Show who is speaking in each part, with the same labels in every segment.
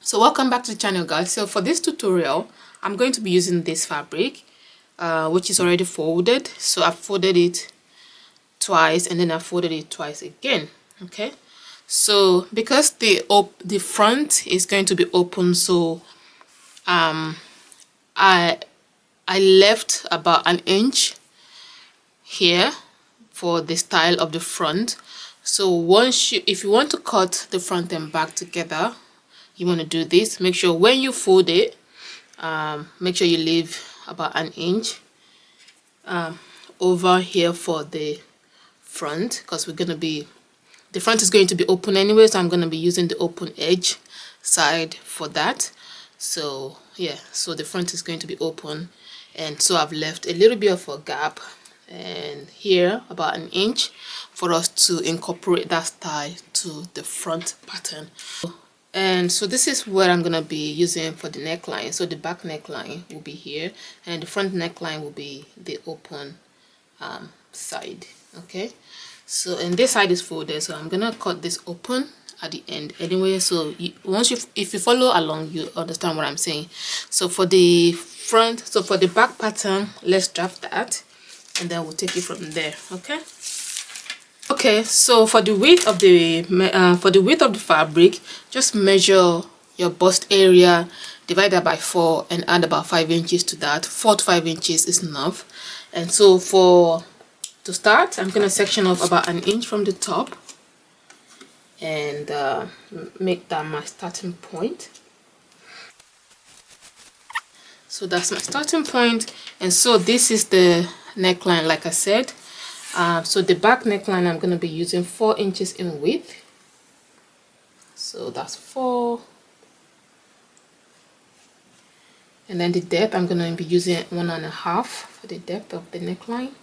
Speaker 1: So welcome back to the channel, guys. So for this tutorial I'm going to be using this fabric which is already folded. So I've folded it twice and then I folded it twice again. Okay, so because the front is going to be open, so I left about an inch here for the style of the front. So if you want to cut the front and back together, you want to do this. Make sure when you fold it, make sure you leave about an inch over here for the front, because the front is going to be open anyway, so I'm going to be using the open edge side for that. So yeah, so the front is going to be open, and so I've left a little bit of a gap and here about an inch for us to incorporate that style to the front pattern. And so this is what I'm gonna be using for the neckline. So the back neckline will be here and the front neckline will be the open side. Okay, so and this side is folded, so I'm gonna cut this open at the end anyway. So if you follow along, you understand what I'm saying. So for the front, so for the back pattern, let's draft that and then we'll take it from there. Okay, so for the width of the fabric, just measure your bust area, divide that by 4 and add about 5 inches to that. 4 to 5 inches is enough. And so to start, I'm gonna section off about an inch from the top and make that my starting point. So that's my starting point, and so this is the neckline, like I said. So the back neckline, I'm going to be using 4 inches in width. So that's 4. And then the depth, I'm going to be using 1.5 for the depth of the neckline.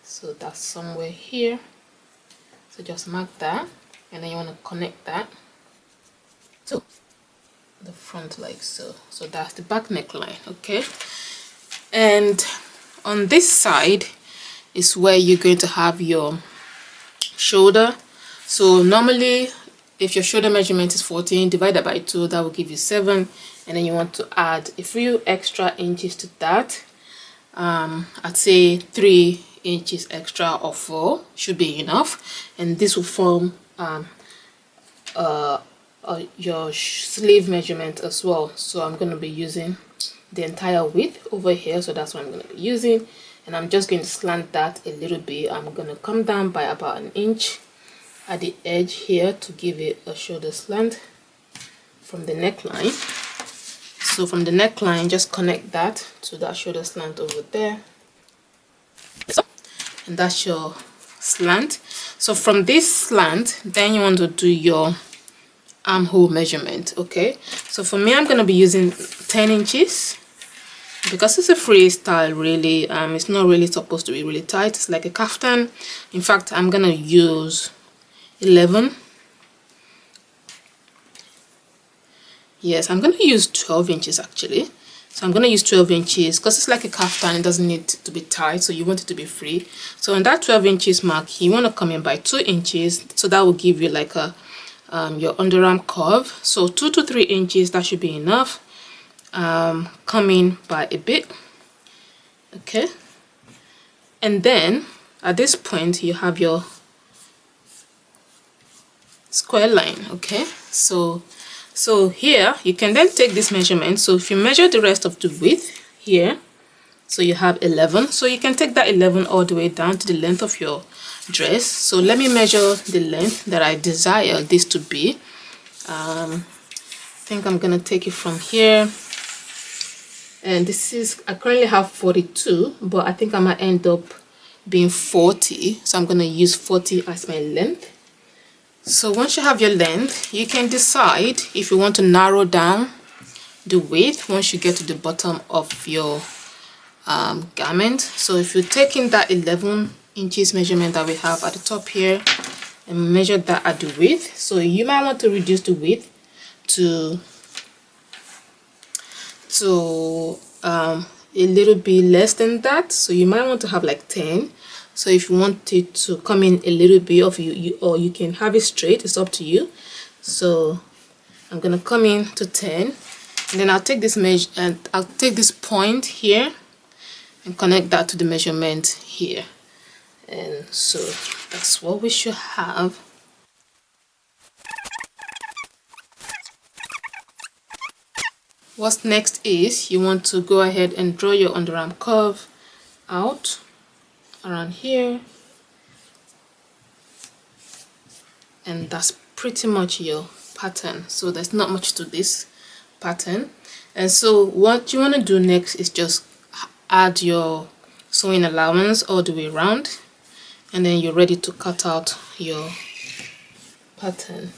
Speaker 1: So that's somewhere here. So just mark that, and then you want to connect that to the front like so. So that's the back neckline. Okay, and on this side is where you're going to have your shoulder. So normally if your shoulder measurement is 14, divided by 2, that will give you 7, and then you want to add a few extra inches to that. I'd say 3 inches extra or 4 should be enough, and this will form your sleeve measurement as well. So I'm going to be using the entire width over here, so that's what I'm going to be using. And I'm just going to slant that a little bit. I'm going to come down by about an inch at the edge here to give it a shoulder slant from the neckline. So from the neckline, just connect that to that shoulder slant over there. And that's your slant. So from this slant, then you want to do your armhole measurement. Okay, so for me, I'm going to be using 10 inches. Because it's a freestyle, really, it's not really supposed to be really tight. It's like a kaftan. In fact, I'm gonna use 11. Yes, I'm gonna use 12 inches actually. So I'm gonna use 12 inches because it's like a kaftan. It doesn't need to be tight, so you want it to be free. So on that 12 inches mark, you want to come in by 2 inches. So that will give you like a your underarm curve. So 2 to 3 inches, that should be enough. Come in by a bit. Okay, and then at this point you have your square line. Okay, so here you can then take this measurement. So if you measure the rest of the width here, so you have 11, so you can take that 11 all the way down to the length of your dress. So let me measure the length that I desire this to be. I think I'm gonna take it from here. And this is, I currently have 42, but I think I might end up being 40. So I'm going to use 40 as my length. So once you have your length, you can decide if you want to narrow down the width once you get to the bottom of your garment. So if you're taking that 11 inches measurement that we have at the top here and measure that at the width, so you might want to reduce the width to a little bit less than that. So you might want to have like 10. So if you want it to come in a little bit of or you can have it straight, it's up to you. So I'm gonna come in to 10, and then I'll take this measure and I'll take this point here and connect that to the measurement here. And so that's what we should have. What's next is you want to go ahead and draw your underarm curve out around here, and that's pretty much your pattern. So there's not much to this pattern. And so what you want to do next is just add your sewing allowance all the way around, and then you're ready to cut out your pattern.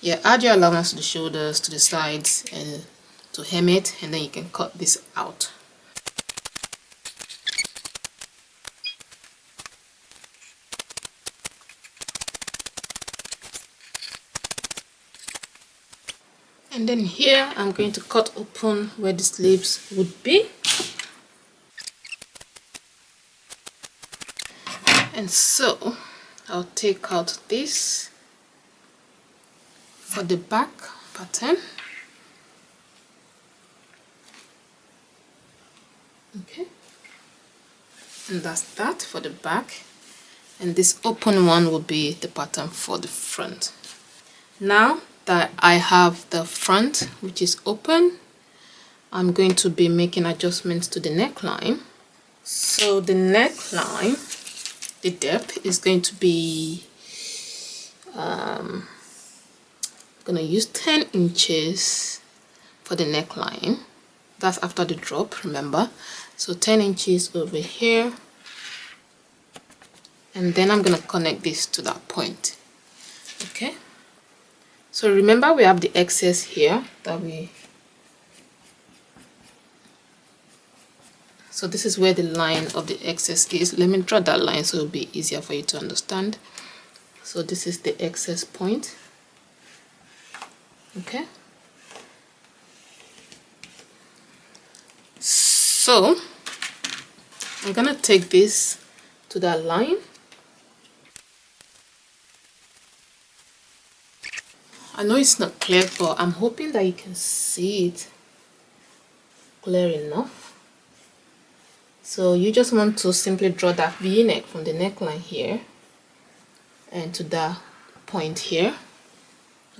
Speaker 1: Yeah, add your allowance to the shoulders, to the sides, and to hem it, and then you can cut this out. And then here I'm going to cut open where the sleeves would be. And so I'll take out this for the back pattern. Okay, and that's that for the back, and this open one will be the pattern for the front. Now that I have the front, which is open, I'm going to be making adjustments to the neckline. So the neckline, the depth is going to be I'm gonna use 10 inches for the neckline. That's after the drop, remember. So 10 inches over here, and then I'm gonna connect this to that point. Okay, so remember we have the excess here that so this is where the line of the excess is. Let me draw that line so it'll be easier for you to understand. So this is the excess point. Okay, so I'm gonna take this to that line. I know it's not clear, but I'm hoping that you can see it clear enough. So you just want to simply draw that V-neck from the neckline here and to that point here.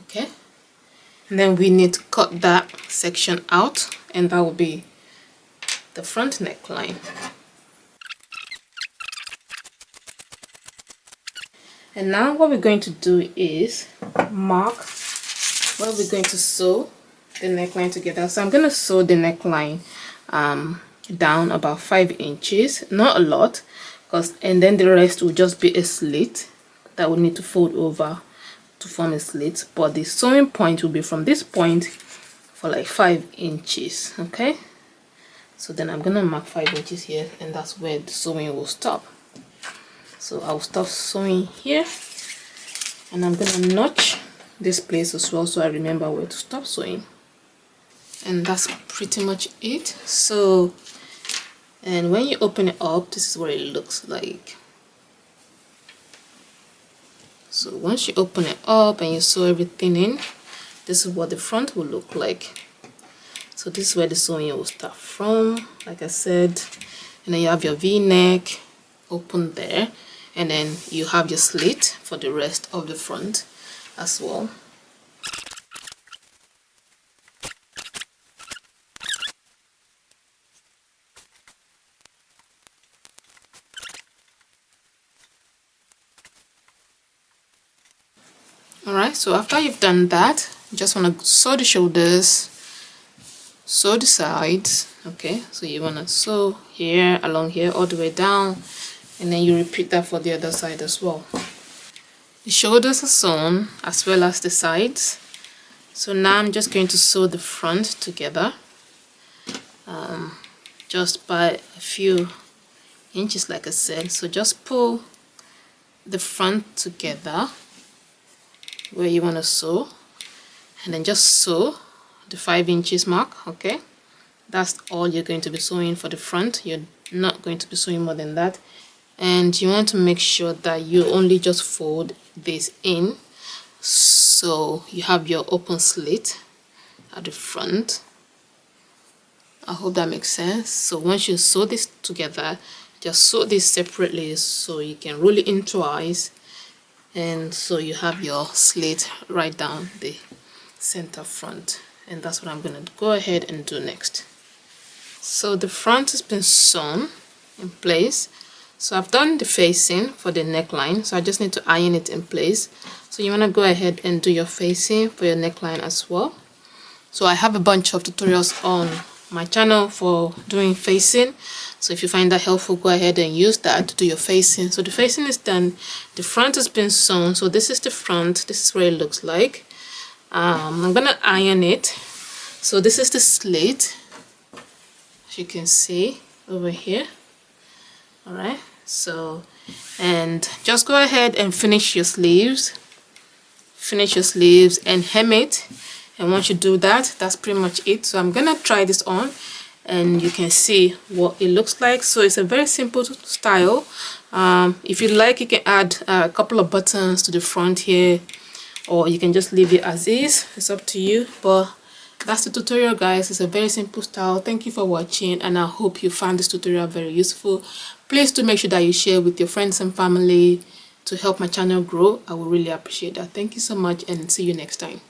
Speaker 1: Okay, and then we need to cut that section out, and that will be the front neckline. And now what we're going to do is mark where we're going to sew the neckline together. So I'm going to sew the neckline down about 5 inches, not a lot, and then the rest will just be a slit that we need to fold over to form a slit, but the sewing point will be from this point for like 5 inches. Okay, so then I'm gonna mark 5 inches here, and that's where the sewing will stop. So I'll stop sewing here, and I'm gonna notch this place as well so I remember where to stop sewing. And that's pretty much it. So, and when you open it up, this is what it looks like. So once you open it up and you sew everything in, this is what the front will look like. So this is where the sewing will start from, like I said, and then you have your V-neck open there, and then you have your slit for the rest of the front as well. Alright, so after you've done that, you just want to sew the shoulders, sew the sides. Okay, so you want to sew here, along here, all the way down, and then you repeat that for the other side as well. The shoulders are sewn as well as the sides. So now I'm just going to sew the front together, just by a few inches, like I said. So just pull the front together where you want to sew, and then just sew the 5 inches mark. Okay, that's all you're going to be sewing for the front. You're not going to be sewing more than that. and you want to make sure that you only just fold this in, so you have your open slit at the front. I hope that makes sense. So once you sew this together, just sew this separately so you can roll it in twice, and so you have your slit right down the center front. And that's what I'm going to go ahead and do next. So the front has been sewn in place. So I've done the facing for the neckline, so I just need to iron it in place. So you want to go ahead and do your facing for your neckline as well. So I have a bunch of tutorials on my channel for doing facing, so if you find that helpful, go ahead and use that to do your facing. So the facing is done, the front has been sewn, so this is the front, this is what it looks like. I'm gonna iron it. So this is the slit, as you can see over here. All right, so, and just go ahead and finish your sleeves and hem it. And once you do that, that's pretty much it. So I'm gonna try this on and you can see what it looks like. So it's a very simple style. If you like, you can add a couple of buttons to the front here, or you can just leave it as is. It's up to you, but that's the tutorial, guys. It's a very simple style. Thank you for watching, and I hope you found this tutorial very useful. Please do make sure that you share with your friends and family to help my channel grow. I will really appreciate that. Thank you so much, and see you next time.